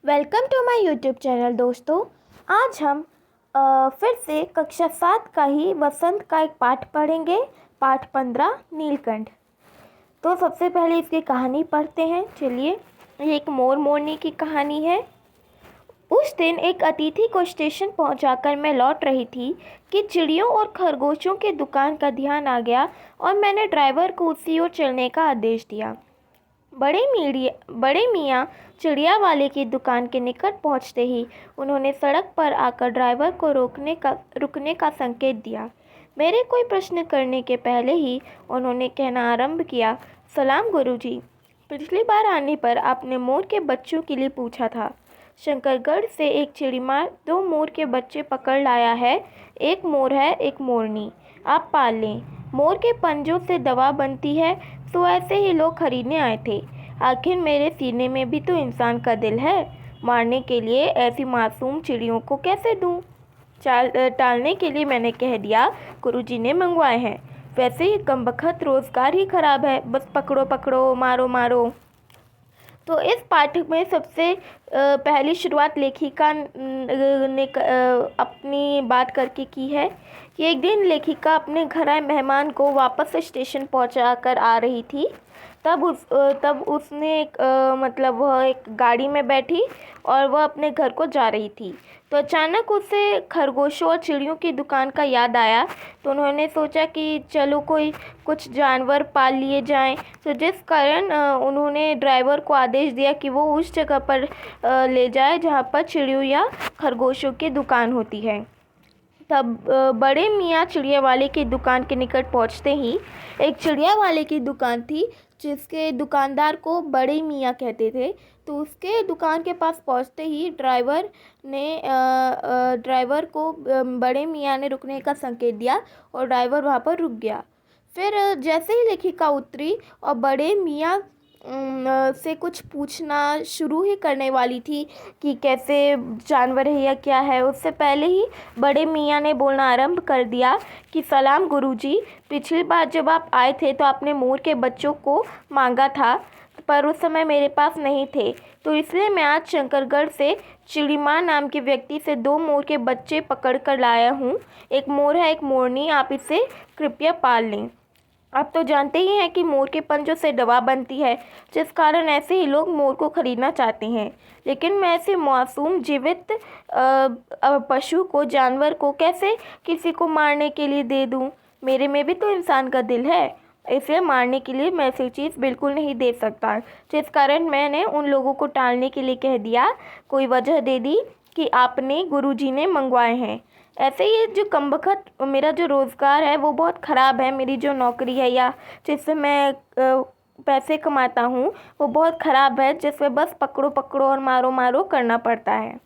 Welcome to my YouTube channel दोस्तों। आज हम फिर से कक्षा 7 का ही वसंत का एक पाठ पढ़ेंगे। पाठ 15 नीलकंठ। तो सबसे पहले इसकी कहानी पढ़ते हैं। चलिए, ये एक मोर मोरनी की कहानी है। उस दिन एक अतिथि को स्टेशन पहुंचाकर मैं लौट रही थी कि चिड़ियों और खरगोशों के दुकान का ध्यान आ गया और मैंने ड्राइवर को उसी ओर चलने का आदेश दिया। बड़े मियाँ चिड़िया वाले की दुकान के निकट पहुंचते ही उन्होंने सड़क पर आकर ड्राइवर को रुकने का संकेत दिया। मेरे कोई प्रश्न करने के पहले ही उन्होंने कहना आरंभ किया, सलाम गुरुजी। पिछली बार आने पर आपने मोर के बच्चों के लिए पूछा था। शंकरगढ़ से एक चिड़ीमार 2 मोर के बच्चे पकड़ लाया है। एक मोर है, एक मोरनी। आप पाल लें। मोर के पंजों से दवा बनती है, तो ऐसे ही लोग खरीदने आए थे। आखिर मेरे सीने में भी तो इंसान का दिल है। मारने के लिए ऐसी मासूम चिड़ियों को कैसे दूं? टालने के लिए मैंने कह दिया, गुरुजी ने मंगवाए हैं। वैसे ही कमबख्त रोजगार ही खराब है, बस पकड़ो पकड़ो, मारो मारो। तो इस पाठ में सबसे पहली शुरुआत लेखिका ने अपनी बात करके की है कि एक दिन लेखिका अपने घर आए मेहमान को वापस स्टेशन पहुंचा कर आ रही थी। तब उसने मतलब वह एक गाड़ी में बैठी और वह अपने घर को जा रही थी। तो अचानक उसे खरगोशों और चिड़ियों की दुकान का याद आया। तो उन्होंने सोचा कि चलो कोई कुछ जानवर पाल लिए जाएं। तो जिस कारण उन्होंने ड्राइवर को आदेश दिया कि वो उस जगह पर ले जाए जहाँ पर चिड़ियों या खरगोशों की दुकान होती है। तब बड़े मियाँ चिड़िया वाले की दुकान के निकट पहुँचते ही एक चिड़िया वाले की दुकान थी जिसके दुकानदार को बड़े मियाँ कहते थे। तो उसके दुकान के पास पहुँचते ही ड्राइवर को बड़े मियाँ ने रुकने का संकेत दिया और ड्राइवर वहाँ पर रुक गया। फिर जैसे ही लेखिका उतरी और बड़े मियाँ से कुछ पूछना शुरू ही करने वाली थी कि कैसे जानवर है या क्या है, उससे पहले ही बड़े मियाँ ने बोलना आरंभ कर दिया कि सलाम गुरुजी। पिछली बार जब आप आए थे तो आपने मोर के बच्चों को मांगा था, पर उस समय मेरे पास नहीं थे, तो इसलिए मैं आज शंकरगढ़ से चिड़ीमार नाम के व्यक्ति से 2 मोर के बच्चे पकड़ कर लाया हूँ। एक मोर है, एक मोरनी। आप इसे कृपया पाल लें। आप तो जानते ही हैं कि मोर के पंजों से दवा बनती है, जिस कारण ऐसे ही लोग मोर को खरीदना चाहते हैं। लेकिन मैं ऐसे मासूम जीवित पशु को, जानवर को कैसे किसी को मारने के लिए दे दूं? मेरे में भी तो इंसान का दिल है। इसे मारने के लिए मैं ऐसी चीज़ बिल्कुल नहीं दे सकता। जिस कारण मैंने उन लोगों को टालने के लिए कह दिया, कोई वजह दे दी कि आपने गुरुजी ने मंगवाए हैं। ऐसे ही जो कमबख्त मेरा जो रोज़गार है वो बहुत ख़राब है। मेरी जो नौकरी है या जिससे मैं पैसे कमाता हूँ वो बहुत ख़राब है, जिसमें बस पकड़ो पकड़ो और मारो मारो करना पड़ता है।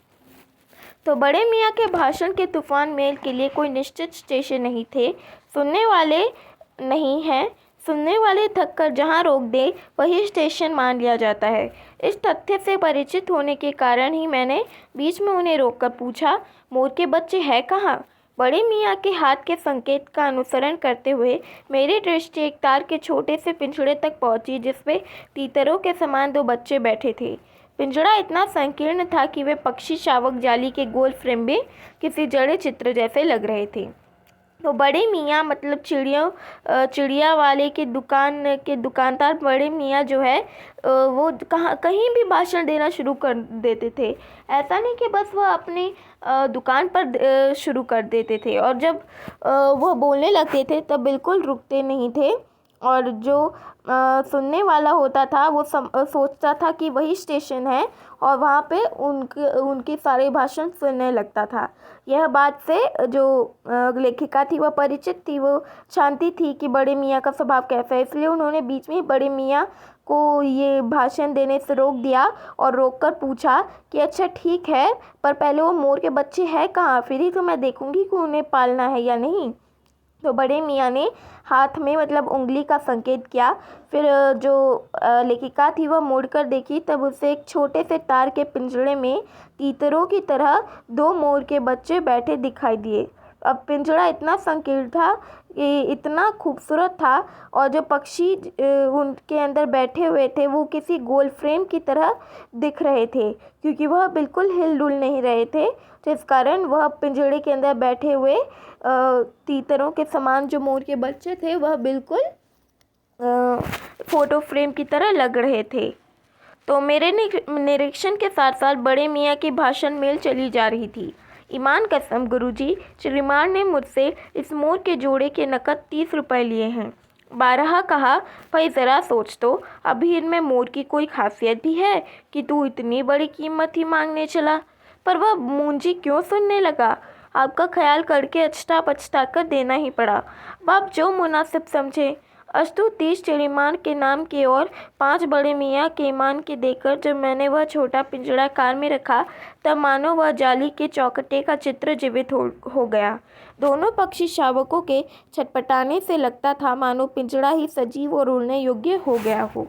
तो बड़े मियाँ के भाषण के तूफान मेल के लिए कोई निश्चित स्टेशन नहीं थे। सुनने वाले नहीं हैं। सुनने वाले थक कर जहाँ रोक दे वही स्टेशन मान लिया जाता है। इस तथ्य से परिचित होने के कारण ही मैंने बीच में उन्हें रोककर पूछा, मोर के बच्चे हैं कहाँ? बड़े मियाँ के हाथ के संकेत का अनुसरण करते हुए मेरी दृष्टि एक तार के छोटे से पिंजड़े तक पहुँची जिसपे तीतरों के समान 2 बच्चे बैठे थे। पिंजड़ा इतना संकीर्ण था कि वे पक्षी शावक जाली के गोल फ्रेम में किसी जड़े चित्र जैसे लग रहे थे। तो बड़े मियाँ मतलब चिड़िया वाले की दुकान के दुकानदार बड़े मियाँ जो है वो कहीं भी भाषण देना शुरू कर देते थे। ऐसा नहीं कि बस वह अपनी दुकान पर शुरू कर देते थे, और जब वह बोलने लगते थे तब बिल्कुल रुकते नहीं थे। और जो सुनने वाला होता था वो सोचता था कि वही स्टेशन है और वहाँ पे उनकी सारे भाषण सुनने लगता था। यह बात से जो लेखिका थी वह परिचित थी। वो जानती थी कि बड़े मियाँ का स्वभाव कैसा है, इसलिए उन्होंने बीच में ही बड़े मियाँ को ये भाषण देने से रोक दिया और रोककर पूछा कि अच्छा ठीक है, पर पहले वो मोर के बच्चे हैं कहाँ? फिर ही तो मैं देखूँगी कि उन्हें पालना है या नहीं। तो बड़े मियाँ ने हाथ में मतलब उंगली का संकेत किया। फिर जो लेखिका थी वह मुड़कर देखी, तब उसे एक छोटे से तार के पिंजड़े में तीतरों की तरह 2 मोर के बच्चे बैठे दिखाई दिए। अब पिंजड़ा इतना संकीर्ण था, ये इतना खूबसूरत था, और जो पक्षी उनके अंदर बैठे हुए थे वो किसी गोल फ्रेम की तरह दिख रहे थे, क्योंकि वह बिल्कुल हिल डुल नहीं रहे थे, जिस कारण वह पिंजड़े के अंदर बैठे हुए तीतरों के समान जो मोर के बच्चे थे वह बिल्कुल फोटो फ्रेम की तरह लग रहे थे। तो मेरे निरीक्षण के साथ साथ बड़े मियाँ की भाषण मेल चली जा रही थी। ईमान कसम गुरुजी, श्रीमान ने मुझसे इस मोर के जोड़े के नकद 30 रुपये लिए हैं। बारहा कहा, भाई ज़रा सोच तो, अभी इनमें मोर की कोई खासियत भी है कि तू इतनी बड़ी कीमत ही मांगने चला। पर वह मुंजी क्यों सुनने लगा। आपका ख्याल करके अछता पछता कर देना ही पड़ा। बाप जो मुनासिब समझे। अस्तु 30 श्रीमान के नाम के और 5 बड़े मियाँ के ईमान के देकर जब मैंने वह छोटा पिंजड़ा कार में रखा, तब मानो वह जाली के चौखटे का चित्र जीवित हो गया। दोनों पक्षी शावकों के छटपटाने से लगता था मानो पिंजड़ा ही सजीव और उड़ने योग्य हो गया हो।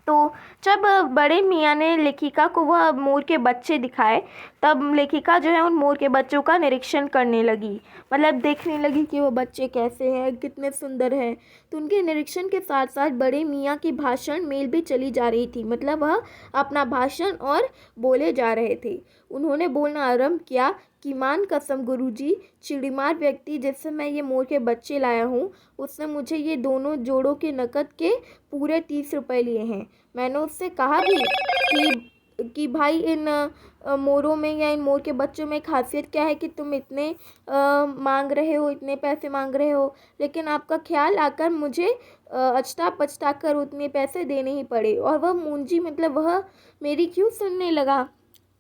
तो जब बड़े मियाँ ने लेखिका को वह मोर के बच्चे दिखाए, तब लेखिका जो है उन मोर के बच्चों का निरीक्षण करने लगी, मतलब देखने लगी कि वो बच्चे कैसे हैं, कितने सुंदर हैं। तो उनके निरीक्षण के साथ साथ बड़े मियाँ की भाषण मेल भी चली जा रही थी, मतलब वह अपना भाषण और बोले जा रहे थे। उन्होंने बोलना आरंभ किया कि मान कसम गुरुजी, चिड़ीमार व्यक्ति जिससे मैं ये मोर के बच्चे लाया हूँ, उसने मुझे ये दोनों जोड़ों के नकद के पूरे 30 रुपये लिए हैं। मैंने उससे कहा भी कि भाई इन मोरों में या इन मोर के बच्चों में खासियत क्या है कि तुम इतने मांग रहे हो, इतने पैसे मांग रहे हो, लेकिन आपका ख्याल आकर मुझे अछता पछता कर उतने पैसे देने ही पड़े। और वह मुंजी, मतलब वह मेरी क्यों सुनने लगा।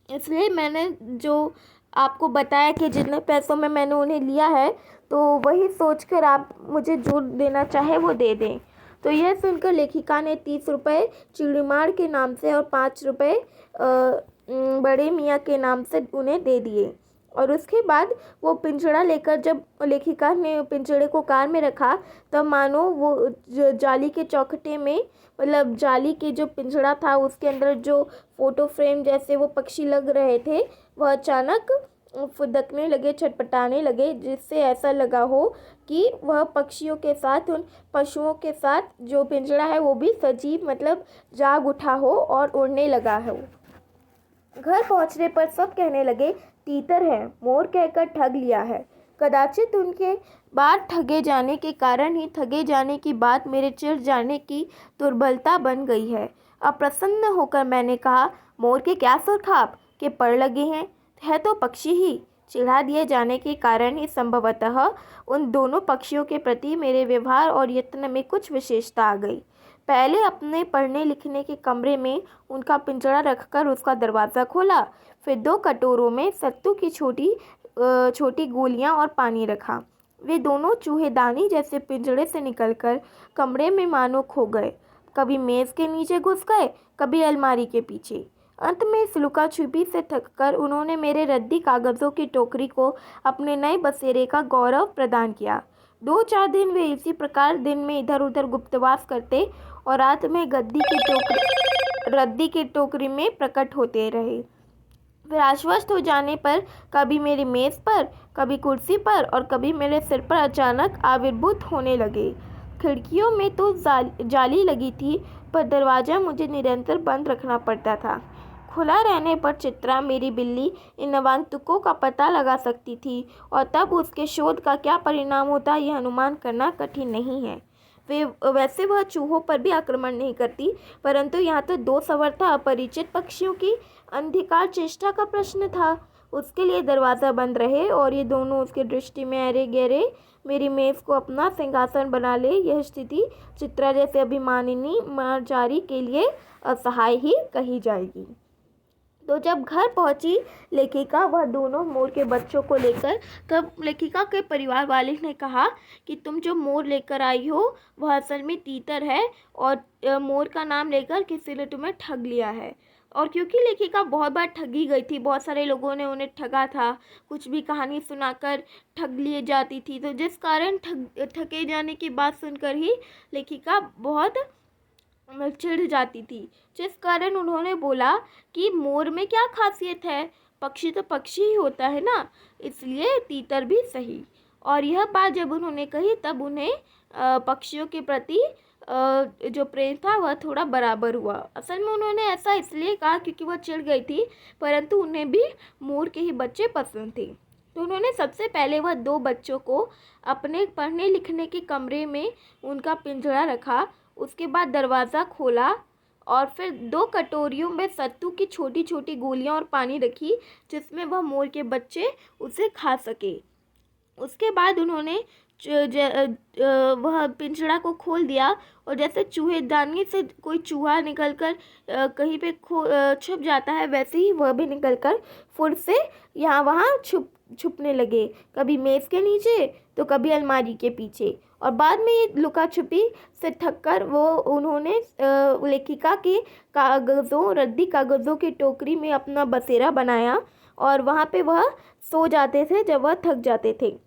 इसलिए मैंने जो आपको बताया कि जितने पैसों में मैंने उन्हें लिया है, तो वही सोचकर आप मुझे जो देना चाहे वो दे दें। तो यह सुनकर लेखिका ने 30 रुपये चिड़ीमार के नाम से और 5 रुपये बड़े मियाँ के नाम से उन्हें दे दिए। और उसके बाद वो पिंजड़ा लेकर, जब लेखिका ने पिंजड़े को कार में रखा, तब मानो वो जाली के चौखटे में, मतलब जाली के जो पिंजड़ा था उसके अंदर जो फोटो फ्रेम जैसे वो पक्षी लग रहे थे, वह अचानक फुदकने लगे, छटपटाने लगे, जिससे ऐसा लगा हो कि वह पक्षियों के साथ, उन पशुओं के साथ जो पिंजड़ा है वो भी सजीव, मतलब जाग उठा हो और उड़ने लगा हो। घर पहुंचने पर सब कहने लगे, तीतर है, मोर कहकर ठग लिया है। कदाचित उनके बार ठगे जाने के कारण ही ठगे जाने की बात मेरे चिढ़ जाने की दुर्बलता बन गई है। अप्रसन्न होकर मैंने कहा, मोर के क्या सुरखाब के पर लगे हैं, है तो पक्षी ही। चिढ़ा दिए जाने के कारण ही संभवतः उन दोनों पक्षियों के प्रति मेरे व्यवहार और यत्न में कुछ विशेषता आ गई। पहले अपने पढ़ने लिखने के कमरे में उनका पिंजड़ा रखकर उसका दरवाज़ा खोला, फिर 2 कटोरों में सत्तू की छोटी गोलियां और पानी रखा। वे दोनों चूहेदानी जैसे पिंजड़े से निकलकर कमरे में मानो खो गए, कभी मेज़ के नीचे घुस गए, कभी अलमारी के पीछे। अंत में इस लुका छुपी से थककर उन्होंने मेरे रद्दी कागज़ों की टोकरी को अपने नए बसेरे का गौरव प्रदान किया। 2-4 दिन वे इसी प्रकार दिन में इधर उधर गुप्तवास करते और रात में रद्दी की टोकरी में प्रकट होते रहे। फिर आश्वस्त हो जाने पर कभी मेरी मेज़ पर, कभी कुर्सी पर और कभी मेरे सिर पर अचानक आविर्भूत होने लगे। खिड़कियों में तो जाली लगी थी, पर दरवाज़ा मुझे निरंतर बंद रखना पड़ता था। खुला रहने पर चित्रा, मेरी बिल्ली, इन नवागंतुकों का पता लगा सकती थी, और तब उसके शोध का क्या परिणाम होता यह अनुमान करना कठिन नहीं है। वैसे वह चूहों पर भी आक्रमण नहीं करती, परंतु यहाँ तो 2 संवर्ता अपरिचित पक्षियों की अंधकार चेष्टा का प्रश्न था। उसके लिए दरवाज़ा बंद रहे और ये दोनों उसकी दृष्टि में अरे गहरे मेरी मेज़ को अपना सिंहासन बना ले, यह स्थिति चित्रा जैसे अभिमानिनी मार्जारी के लिए असहाय ही कही जाएगी। तो जब घर पहुंची लेखिका वह दोनों मोर के बच्चों को लेकर, तब लेखिका के परिवार वाले ने कहा कि तुम जो मोर लेकर आई हो वह असल में तीतर है, और मोर का नाम लेकर किसी ने तुम्हें ठग लिया है। और क्योंकि लेखिका बहुत बार ठगी गई थी, बहुत सारे लोगों ने उन्हें ठगा था, कुछ भी कहानी सुनाकर ठग लिए जाती थी, तो जिस कारण ठगे जाने की बात सुनकर ही लेखिका बहुत चिढ़ जाती थी, जिस कारण उन्होंने बोला कि मोर में क्या खासियत है, पक्षी तो पक्षी ही होता है ना, इसलिए तीतर भी सही। और यह बात जब उन्होंने कही तब उन्हें पक्षियों के प्रति जो प्रेम था वह थोड़ा बराबर हुआ। असल में उन्होंने ऐसा इसलिए कहा क्योंकि वह चिढ़ गई थी, परंतु उन्हें भी मोर के ही बच्चे पसंद थे। तो उन्होंने सबसे पहले वह 2 बच्चों को अपने पढ़ने लिखने के कमरे में उनका पिंजरा रखा। उसके बाद दरवाज़ा खोला और फिर 2 कटोरियों में सत्तू की छोटी छोटी गोलियां और पानी रखी, जिसमें वह मोर के बच्चे उसे खा सके। उसके बाद उन्होंने वह पिंजड़ा को खोल दिया और जैसे चूहेदानी से कोई चूहा निकलकर कहीं पे छुप जाता है, वैसे ही वह भी निकलकर फुर्र से यहाँ वहाँ छुपने लगे, कभी मेज़ के नीचे तो कभी अलमारी के पीछे। और बाद में ये लुका छुपी से थककर उन्होंने लेखिका के रद्दी कागज़ों की टोकरी में अपना बसेरा बनाया और वहाँ पे वह सो जाते थे जब वह थक जाते थे।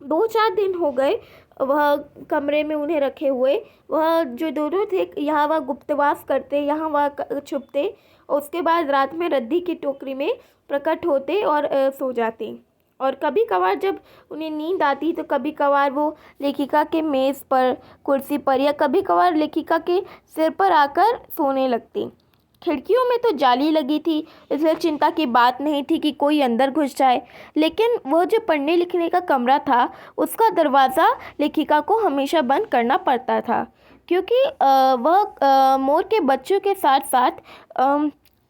2-4 दिन हो गए वह कमरे में उन्हें रखे हुए। वह जो दोनों थे यहाँ वह गुप्तवास करते, यहाँ वह छुपते और उसके बाद रात में रद्दी की टोकरी में प्रकट होते और सो जाते। और कभी कभार जब उन्हें नींद आती तो कभी कभार वो लेखिका के मेज़ पर, कुर्सी पर या कभी कभार लेखिका के सिर पर आकर सोने लगती। खिड़कियों में तो जाली लगी थी, इसलिए चिंता की बात नहीं थी कि कोई अंदर घुस जाए, लेकिन वह जो पढ़ने लिखने का कमरा था उसका दरवाज़ा लेखिका को हमेशा बंद करना पड़ता था, क्योंकि वह मोर के बच्चों के साथ साथ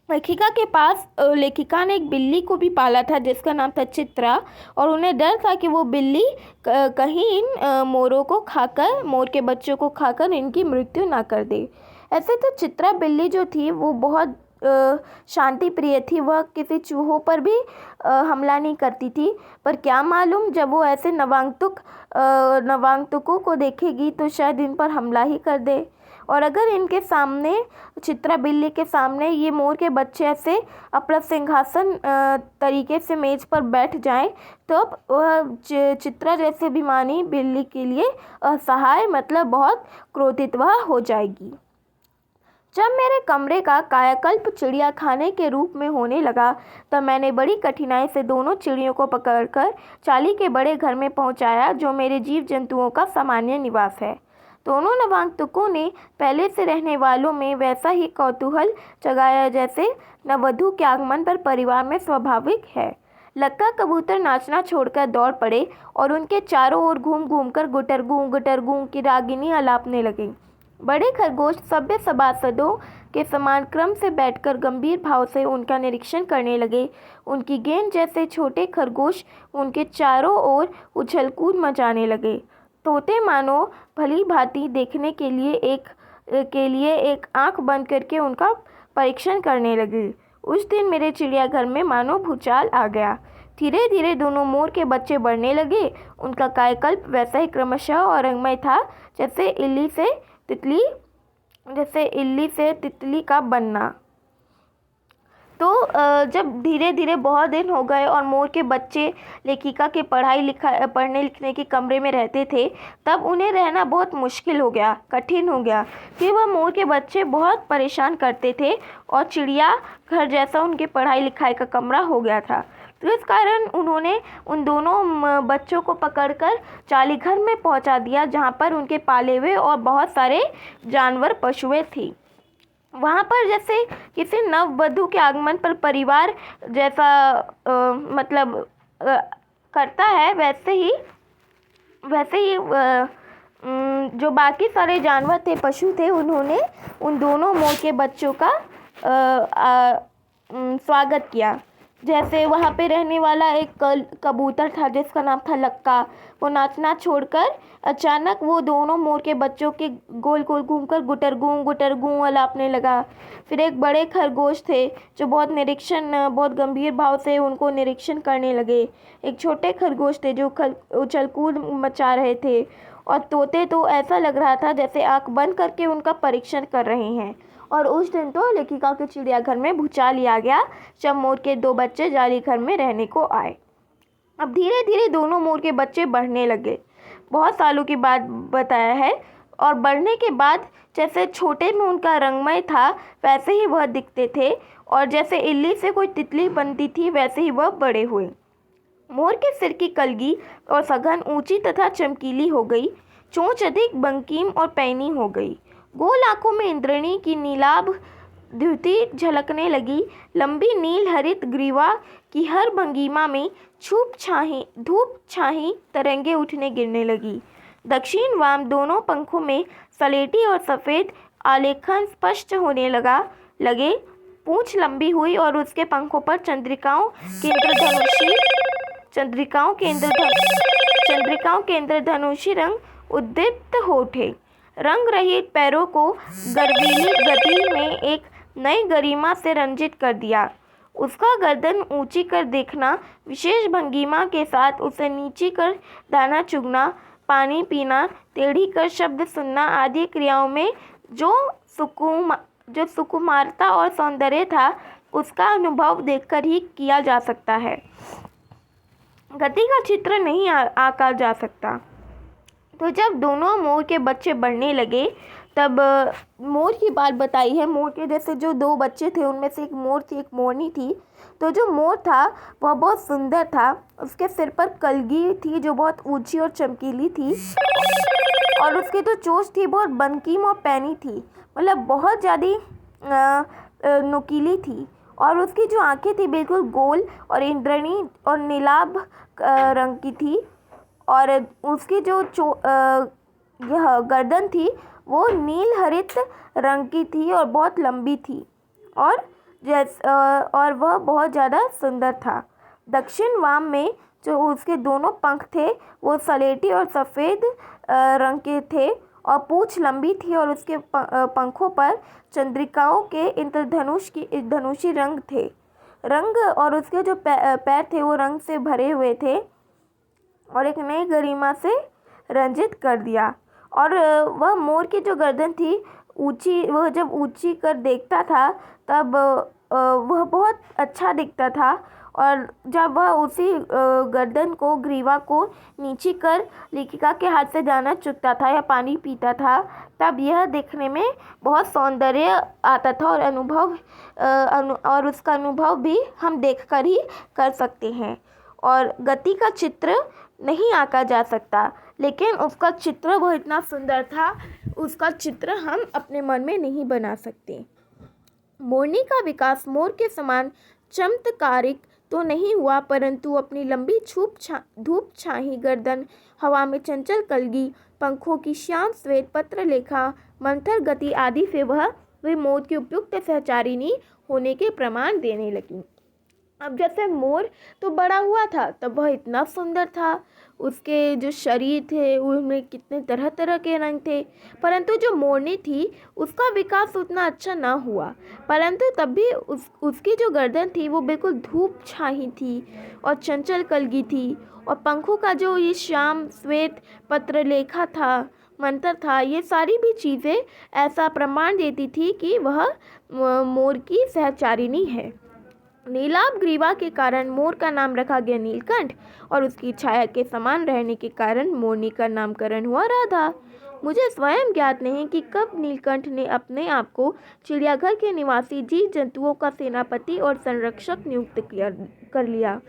लेखिका के पास लेखिका ने एक बिल्ली को भी पाला था जिसका नाम था चित्रा। और उन्हें डर था कि वो बिल्ली कहीं इन मोरों को खाकर, मोर के बच्चों को खाकर इनकी मृत्यु ना कर दे। ऐसे तो चित्रा बिल्ली जो थी वो बहुत शांति प्रिय थी, वह किसी चूहों पर भी हमला नहीं करती थी। पर क्या मालूम जब वो ऐसे नवागंतुकों को देखेगी तो शायद इन पर हमला ही कर दे। और अगर इनके सामने, चित्रा बिल्ली के सामने, ये मोर के बच्चे ऐसे अपना सिंहासन तरीके से मेज़ पर बैठ जाएं तो वह चित्रा जैसे अभिमानी बिल्ली के लिए असहाय, मतलब बहुत क्रोधित वह हो जाएगी। जब मेरे कमरे का कायाकल्प चिड़िया खाने के रूप में होने लगा तब मैंने बड़ी कठिनाई से दोनों चिड़ियों को पकड़कर चाली के बड़े घर में पहुंचाया, जो मेरे जीव जंतुओं का सामान्य निवास है। दोनों नवागंतुकों ने पहले से रहने वालों में वैसा ही कौतूहल जगाया जैसे नववधू के आगमन पर परिवार में स्वाभाविक है। लक्का कबूतर नाचना छोड़कर दौड़ पड़े और उनके चारों ओर घूम घूम कर गुटरगू की रागिनी अलापने लगे। बड़े खरगोश सभ्य सभासदों के समान क्रम से बैठकर गंभीर भाव से उनका निरीक्षण करने लगे। उनकी गेंद जैसे छोटे खरगोश उनके चारों ओर उछल-कूद मचाने लगे। तोते मानो भली भांति देखने के लिए एक आंख बंद करके उनका परीक्षण करने लगे। उस दिन मेरे चिड़ियाघर में मानो भूचाल आ गया। धीरे धीरे दोनों मोर के बच्चे बढ़ने लगे। उनका कायाकल्प वैसा ही क्रमशः और रंगमय था जैसे इल्ली से तितली का बनना। तो जब धीरे धीरे बहुत दिन हो गए और मोर के बच्चे लेखिका के पढ़ने लिखने के कमरे में रहते थे, तब उन्हें रहना बहुत मुश्किल हो गया, कठिन हो गया कि वह मोर के बच्चे बहुत परेशान करते थे और चिड़िया घर जैसा उनके पढ़ाई लिखाई का कमरा हो गया था। तो इस कारण उन्होंने उन दोनों बच्चों को पकड़कर चाली घर में पहुंचा दिया, जहां पर उनके पाले हुए और बहुत सारे जानवर, पशुएं थी। वहाँ पर जैसे किसी नववधू के आगमन पर परिवार जैसा करता है, वैसे ही जो बाकी सारे जानवर थे, पशु थे, उन्होंने उन दोनों मोर के बच्चों का स्वागत किया। जैसे वहाँ पे रहने वाला एक कबूतर था जिसका नाम था लक्का, वो नाचना छोड़कर अचानक वो दोनों मोर के बच्चों के गोल गोल घूमकर गुटरगू अलापने लगा। फिर एक बड़े खरगोश थे जो बहुत गंभीर भाव से उनको निरीक्षण करने लगे। एक छोटे खरगोश थे जो उछल कूद मचा रहे थे, और तोते तो ऐसा लग रहा था जैसे आंख बंद करके उनका परीक्षण कर रहे हैं। और उस दिन तो लेखिका के चिड़ियाघर में भूचाल ही आ गया जब मोर के 2 बच्चे जाली घर में रहने को आए। अब धीरे धीरे दोनों मोर के बच्चे बढ़ने लगे। बहुत सालों की बात बताया है। और बढ़ने के बाद जैसे छोटे में उनका रंगमय था वैसे ही वह दिखते थे, और जैसे इल्ली से कोई तितली बनती थी वैसे ही वह बड़े हुए। मोर के सिर की कलगी और सघन ऊंची तथा चमकीली हो गई, चोंच अधिक बंकीम और पैनी हो गई, गोल आंखों में इंद्रणी की नीलाभ द्युति झलकने लगी, लंबी नील हरित ग्रीवा की हर भंगिमा में धूप छाही तरंगे उठने गिरने लगी। दक्षिण वाम दोनों पंखों में सलेटी और सफ़ेद आलेखन स्पष्ट होने लगे। पूंछ लंबी हुई और उसके पंखों पर चंद्रिकाओं के इंद्रधनुषी रंग उद्दीप्त हो उठे। रंग रहित पैरों को गर्वीली गति में एक नई गरिमा से रंजित कर दिया। उसका गर्दन ऊंची कर देखना, विशेष भंगिमा के साथ उसे नीची कर दाना चुगना, पानी पीना, टेढ़ी कर शब्द सुनना आदि क्रियाओं में जो सुकुमारता और सौंदर्य था उसका अनुभव देखकर ही किया जा सकता है। गति का चित्र नहीं आंका जा सकता। तो जब दोनों मोर के बच्चे बढ़ने लगे तब मोर की बात बताई है। मोर के जैसे जो दो बच्चे थे उनमें से एक मोर थी, एक मोरनी थी। तो जो मोर था वह बहुत सुंदर था। उसके सिर पर कलगी थी जो बहुत ऊंची और चमकीली थी, और उसकी जो चोंच थी बहुत बंकीम और पैनी थी, मतलब बहुत ज़्यादा नुकीली थी। और उसकी जो आंखें थी बिल्कुल गोल और इंद्रणी और नीलाभ रंग की थी, और उसकी जो यह गर्दन थी वो नील हरित रंग की थी और बहुत लंबी थी, और वह बहुत ज़्यादा सुंदर था। दक्षिण वाम में जो उसके दोनों पंख थे वो सलेटी और सफ़ेद रंग के थे, और पूँछ लंबी थी और उसके पंखों पर चंद्रिकाओं के इंद्रधनुषी रंग थे। और उसके जो पैर थे वो रंग से भरे हुए थे और एक नई गरिमा से रंजित कर दिया। और वह मोर की जो गर्दन थी वह जब ऊंची कर देखता था तब वह बहुत अच्छा दिखता था, और जब वह उसी गर्दन को ग्रीवा को नीचे कर लेखिका के हाथ से दाना चुगता था या पानी पीता था तब यह देखने में बहुत सौंदर्य आता था, और उसका अनुभव भी हम देखकर ही कर सकते हैं। और गति का चित्र नहीं आंका जा सकता, लेकिन उसका चित्र वह इतना सुंदर था, उसका चित्र हम अपने मन में नहीं बना सकते। मोरनी का विकास मोर के समान चमत्कारिक तो नहीं हुआ, परंतु अपनी लंबी धूप छाही गर्दन, हवा में चंचल कलगी, पंखों की श्याम श्वेत पत्रलेखा, मंथर गति आदि से वह मोर की उपयुक्त सहचारिणी होने के प्रमाण देने लगी। अब जैसे मोर तो बड़ा हुआ था तब वह इतना सुंदर था, उसके जो शरीर थे उनमें कितने तरह तरह के रंग थे, परंतु जो मोरनी थी उसका विकास उतना अच्छा ना हुआ, परंतु तब भी उसकी जो गर्दन थी वो बिल्कुल धूप छाही थी और चंचल कलगी थी, और पंखों का जो ये श्याम श्वेत पत्रलेखा था, मंत्र था, ये सारी भी चीज़ें ऐसा प्रमाण देती थी कि वह मोर की सहचारिणी है। नीलाभ ग्रीवा के कारण मोर का नाम रखा गया नीलकंठ, और उसकी छाया के समान रहने के कारण मोरनी का नामकरण हुआ राधा। मुझे स्वयं ज्ञात नहीं कि कब नीलकंठ ने अपने आप को चिड़ियाघर के निवासी जीव जंतुओं का सेनापति और संरक्षक नियुक्त कर लिया।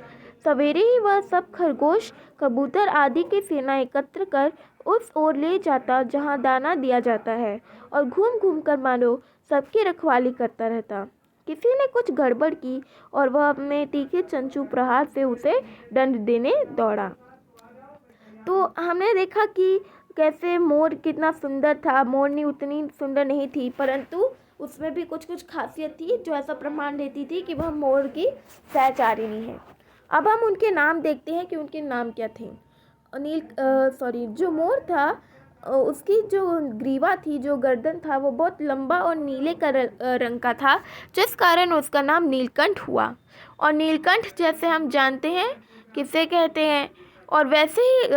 सवेरे ही वह सब खरगोश, कबूतर आदि की सेना एकत्र कर उस ओर ले जाता जहाँ दाना दिया जाता है, और घूम घूम कर मानो सबकी रखवाली करता रहता। किसी ने कुछ गड़बड़ की और वह अपने तीखे चंचू प्रहार से उसे दंड देने दौड़ा। तो हमने देखा कि कैसे मोर कितना सुंदर था। मोरनी उतनी सुंदर नहीं थी, परंतु उसमें भी कुछ कुछ खासियत थी जो ऐसा प्रमाण देती थी कि वह मोर की सहचारिणी है। अब हम उनके नाम देखते हैं कि उनके नाम क्या थे। जो मोर था उसकी जो ग्रीवा थी, जो गर्दन था, वो बहुत लंबा और नीले रंग का था, जिस कारण उसका नाम नीलकंठ हुआ। और नीलकंठ जैसे हम जानते हैं किसे कहते हैं, और वैसे ही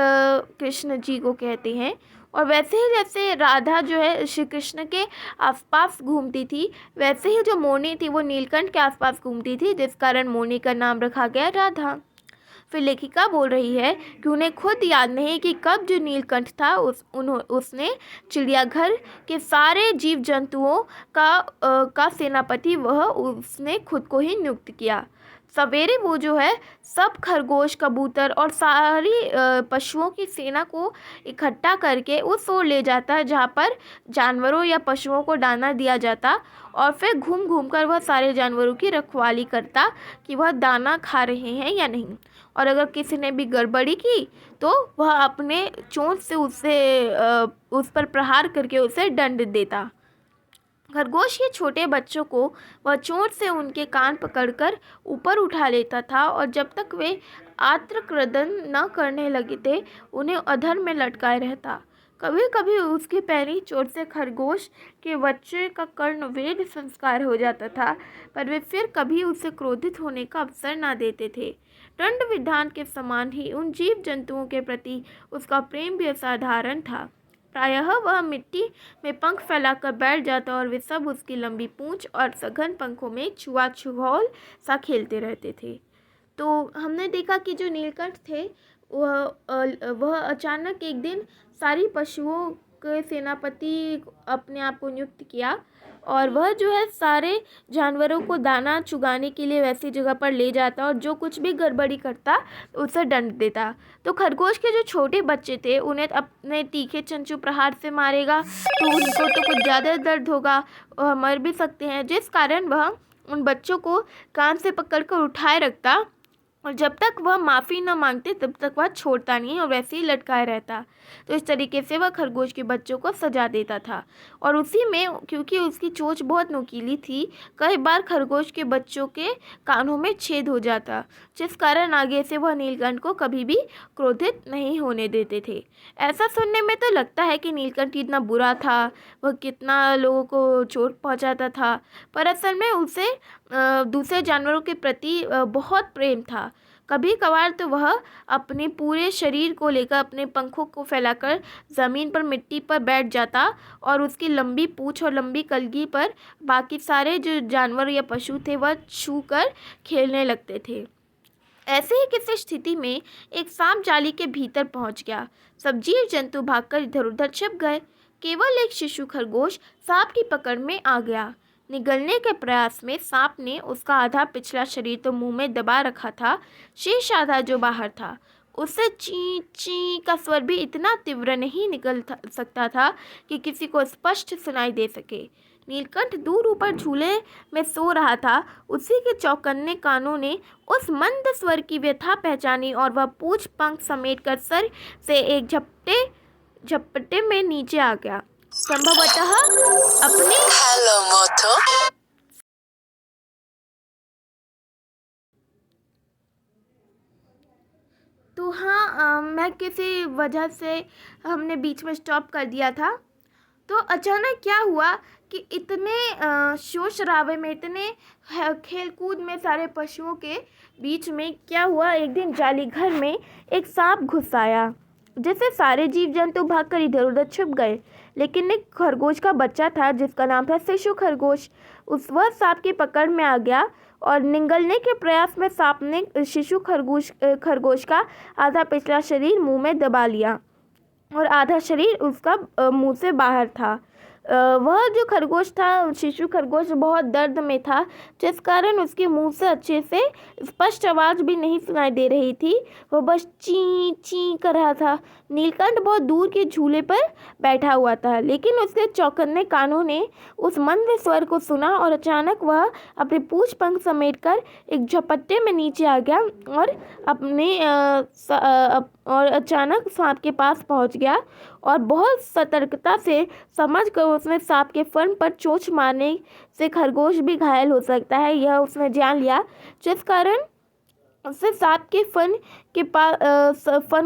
कृष्ण जी को कहते हैं। और वैसे ही जैसे राधा जो है श्री कृष्ण के आसपास घूमती थी, वैसे ही जो मोरनी थी वो नीलकंठ के आसपास घूमती थी, जिस कारण मोरनी का नाम रखा गया राधा। फिर लेखिका बोल रही है कि उन्हें खुद याद नहीं कि कब जो नीलकंठ था उसने चिड़ियाघर के सारे जीव जंतुओं का सेनापति वह उसने खुद को ही नियुक्त किया। सवेरे वो जो है सब खरगोश, कबूतर और सारी पशुओं की सेना को इकट्ठा करके उस ओर ले जाता है जहाँ पर जानवरों या पशुओं को दाना दिया जाता, और फिर घूम घूम कर वह सारे जानवरों की रखवाली करता कि वह दाना खा रहे हैं या नहीं। और अगर किसी ने भी गड़बड़ी की तो वह अपने चोंच से उस पर प्रहार करके उसे दंड देता। खरगोश के छोटे बच्चों को वह चोंच से उनके कान पकड़कर ऊपर उठा लेता था, और जब तक वे आर्तक्रदन न करने लगे थे उन्हें अधर में लटकाए रहता। कभी कभी उसकी पैरी चोट से खरगोश के बच्चे का कर्णवेध संस्कार हो जाता था, पर वे फिर कभी उसे क्रोधित होने का अवसर न देते थे। दंड विधान के समान ही उन जीव जंतुओं के प्रति उसका प्रेम भी असाधारण था। प्रायः वह मिट्टी में पंख फैलाकर बैठ जाता और वे सब उसकी लंबी पूंछ और सघन पंखों में छुआ छुआल सा खेलते रहते थे। तो हमने देखा कि जो नीलकंठ थे वह अचानक एक दिन सारी पशुओं के सेनापति अपने आप को नियुक्त किया, और वह जो है सारे जानवरों को दाना चुगाने के लिए वैसी जगह पर ले जाता और जो कुछ भी गड़बड़ी करता उसे दंड देता। तो खरगोश के जो छोटे बच्चे थे उन्हें अपने तीखे चंचू प्रहार से मारेगा तो उनको तो कुछ ज़्यादा दर्द होगा, मर भी सकते हैं, जिस कारण वह उन बच्चों को कान से पकड़कर उठाए रखता, और जब तक वह माफ़ी न मांगते तब तक वह छोड़ता नहीं और वैसे ही लटकाए रहता। तो इस तरीके से वह खरगोश के बच्चों को सजा देता था। और उसी में क्योंकि उसकी चोंच बहुत नुकीली थी, कई बार खरगोश के बच्चों के कानों में छेद हो जाता, जिस कारण आगे से वह नीलकंठ को कभी भी क्रोधित नहीं होने देते थे। ऐसा सुनने में तो लगता है कि नीलकंठ कितना बुरा था, वह कितना लोगों को चोट पहुंचाता था, पर असल में उसे दूसरे जानवरों के प्रति बहुत प्रेम था। कभी कभार तो वह अपने पूरे शरीर को लेकर अपने पंखों को फैलाकर ज़मीन पर मिट्टी पर बैठ जाता और उसकी लंबी पूँछ और लंबी कलगी पर बाकी सारे जो जानवर या पशु थे वह छू कर खेलने लगते थे। ऐसे ही किसी स्थिति में एक सांप जाली के भीतर पहुंच गया। सब जीव जंतु भागकर इधर उधर छिप गए। केवल एक शिशु खरगोश सांप की पकड़ में आ गया। निगलने के प्रयास में सांप ने उसका आधा पिछला शरीर तो मुंह में दबा रखा था, शेष आधा जो बाहर था उससे ची ची का स्वर भी इतना तीव्र नहीं निकल सकता था कि किसी को स्पष्ट सुनाई दे सके। नीलकंठ दूर ऊपर झूले में सो रहा था। उसी के चौकन्ने कानों ने उस मंद स्वर की व्यथा पहचानी और वह पूंछ पंख समेटकर सर से एक झपटे में नीचे आ गया, संभवतः अपने हेलो मोटो। तो हाँ, मैं किसी वजह से हमने बीच में स्टॉप कर दिया था। तो अचानक क्या हुआ कि इतने शोर शराबे में, इतने खेल कूद में सारे पशुओं के बीच में क्या हुआ, एक दिन जाली घर में एक सांप घुस आया, जिससे सारे जीव जंतु भागकर इधर उधर छुप गए। लेकिन एक खरगोश का बच्चा था जिसका नाम था शिशु खरगोश। वह सांप की पकड़ में आ गया और निगलने के प्रयास में सांप ने शिशु खरगोश का आधा पिछला शरीर मुंह में दबा लिया और आधा शरीर उसका मुंह से बाहर था। वह जो खरगोश था, शिशु खरगोश, बहुत दर्द में था, जिस कारण उसके मुंह से अच्छे से स्पष्ट आवाज़ भी नहीं सुनाई दे रही थी। वह बस ची ची कर रहा था। नीलकंठ बहुत दूर के झूले पर बैठा हुआ था, लेकिन उसके चौकन्ने कानों ने उस मंद स्वर को सुना और अचानक वह अपने पूंछ पंख समेटकर एक झपट्टे में नीचे आ गया और अचानक सांप के पास पहुंच गया और बहुत सतर्कता से समझ कर उसने सांप के फन पर चोंच मारने से खरगोश भी घायल हो सकता है, यह उसने जान लिया, जिस कारण उसने सांप के फन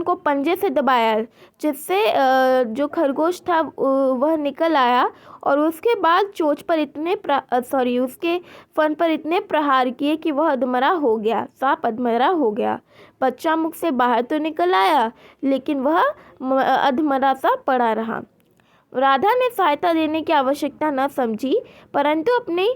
को पंजे से दबाया, जिससे जो खरगोश था वह निकल आया और उसके बाद चोंच पर उसके फन पर इतने प्रहार किए कि वह अधमरा हो गया। सांप अधमरा हो गया। बच्चा मुख से बाहर तो निकल आया, लेकिन वह अधमरा सा पड़ा रहा। राधा ने सहायता देने की आवश्यकता न समझी, परंतु अपने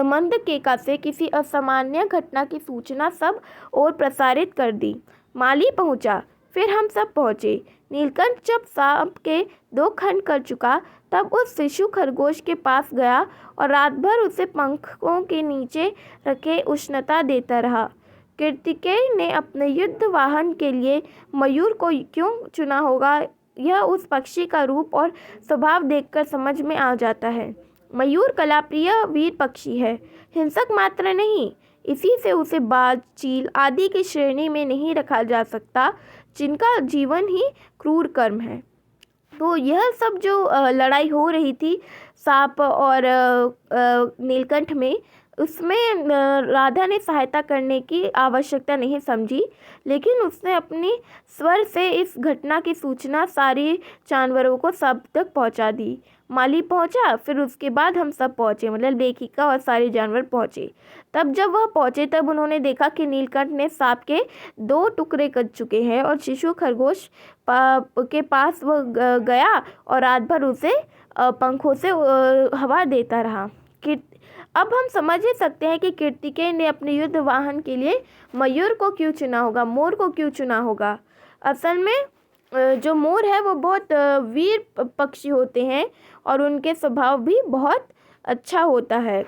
मंदकेका से किसी असामान्य घटना की सूचना सब ओर प्रसारित कर दी। माली पहुंचा, फिर हम सब पहुंचे। नीलकंठ जब सांप के 2 खंड कर चुका तब उस शिशु खरगोश के पास गया और रात भर उसे पंखों के नीचे रखे उष्णता देता रहा। कार्तिकेय ने अपने युद्ध वाहन के लिए मयूर को क्यों चुना होगा, यह उस पक्षी का रूप और स्वभाव देखकर समझ में आ जाता है। मयूर कलाप्रिय वीर पक्षी है, हिंसक मात्र नहीं। इसी से उसे बाज, चील आदि की श्रेणी में नहीं रखा जा सकता, जिनका जीवन ही क्रूर कर्म है। तो यह सब जो लड़ाई हो रही थी सांप और नीलकंठ में, उसमें राधा ने सहायता करने की आवश्यकता नहीं समझी, लेकिन उसने अपनी स्वर से इस घटना की सूचना सारे जानवरों को सब तक पहुंचा दी। माली पहुंचा, फिर उसके बाद हम सब पहुंचे, मतलब लेखिका और सारे जानवर पहुंचे। तब जब वह पहुंचे तब उन्होंने देखा कि नीलकंठ ने सांप के 2 टुकड़े कर चुके हैं और शिशु खरगोश के पास वह गया और रात भर उसे पंखों से हवा देता रहा। अब हम समझ ही सकते हैं कि कार्तिकेय ने अपने युद्ध वाहन के लिए मयूर को क्यों चुना होगा, मोर को क्यों चुना होगा। असल में जो मोर है वो बहुत वीर पक्षी होते हैं और उनके स्वभाव भी बहुत अच्छा होता है,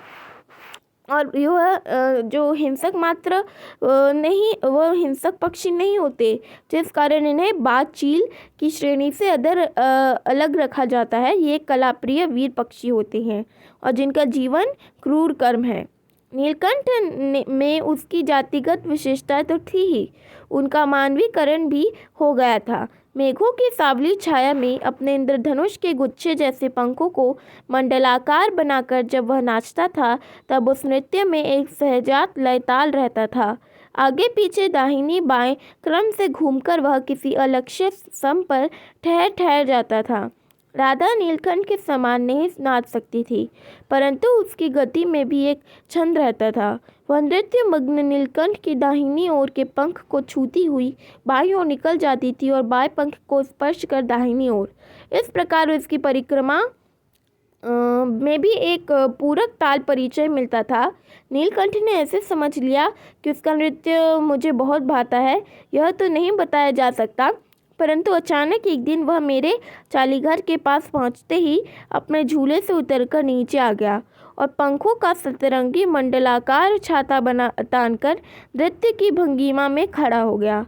और यह जो हिंसक मात्र नहीं, वह हिंसक पक्षी नहीं होते, जिस कारण इन्हें बाज, चील की श्रेणी से अलग रखा जाता है। ये कलाप्रिय वीर पक्षी होते हैं और जिनका जीवन क्रूर कर्म है। नीलकंठ में उसकी जातिगत विशेषता तो थी ही, उनका मानवीकरण भी हो गया था। मेघों की सावली छाया में अपने इंद्रधनुष के गुच्छे जैसे पंखों को मंडलाकार बनाकर जब वह नाचता था, तब उस नृत्य में एक सहजात लय ताल रहता था। आगे पीछे दाहिनी बाएं क्रम से घूमकर वह किसी अलक्ष्य सम पर ठहर जाता था। राधा नीलकंठ के समान नहीं नाच सकती थी, परंतु उसकी गति में भी एक छंद रहता था। वह नृत्य मग्न नीलकंठ की दाहिनी ओर के पंख को छूती हुई बाईं ओर निकल जाती थी और बाएं पंख को स्पर्श कर दाहिनी ओर। इस प्रकार उसकी परिक्रमा में भी एक पूरक ताल परिचय मिलता था। नीलकंठ ने ऐसे समझ लिया कि उसका नृत्य मुझे बहुत भाता है, यह तो नहीं बताया जा सकता, परंतु अचानक एक दिन वह मेरे चालीघर के पास पहुंचते ही अपने झूले से उतरकर नीचे आ गया और पंखों का सतरंगी मंडलाकार छाता तानकर नृत्य की भंगिमा में खड़ा हो गया।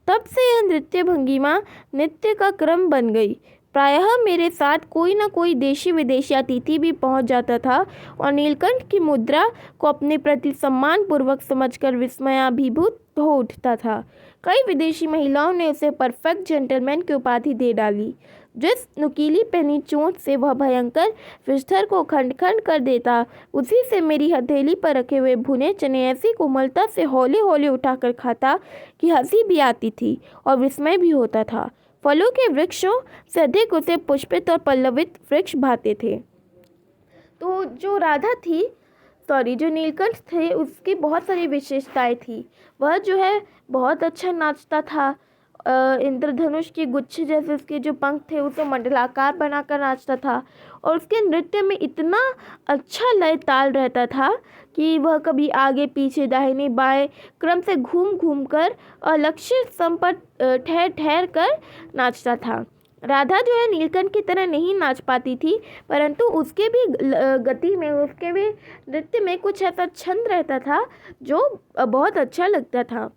तब से यह नृत्य भंगिमा नित्य का क्रम बन गई। प्रायः मेरे साथ कोई न कोई देशी विदेशी अतिथि भी पहुंच जाता था और नीलकंठ की मुद्रा को अपने प्रति सम्मानपूर्वक समझकर विस्मयाभिभूत हो उठता था। कई विदेशी महिलाओं ने उसे परफेक्ट जेंटलमैन की उपाधि दे डाली। जिस नुकीली पहनी चोंच से वह भयंकर विषधर को खंड खंड कर देता, उसी से मेरी हथेली पर रखे हुए भुने चने ऐसी कोमलता से हौले हौले उठाकर खाता कि हंसी भी आती थी और विस्मय भी होता था। फलों के वृक्षों से अधिक उसे पुष्पित और पल्लवित वृक्ष भाते थे। तो जो राधा थी, जो नीलकंठ थे, उसकी बहुत सारी विशेषताएं थी। वह जो है बहुत अच्छा नाचता था, इंद्रधनुष के गुच्छे जैसे उसके जो पंख थे उसे मंडलाकार बनाकर नाचता था, और उसके नृत्य में इतना अच्छा लय ताल रहता था कि वह कभी आगे पीछे दाहिने बाएं क्रम से घूम घूम कर लक्ष्य सम पर ठहर कर नाचता था। राधा जो है नीलकंठ की तरह नहीं नाच पाती थी, परंतु उसके भी गति में, उसके भी नृत्य में कुछ ऐसा छंद रहता था जो बहुत अच्छा लगता था।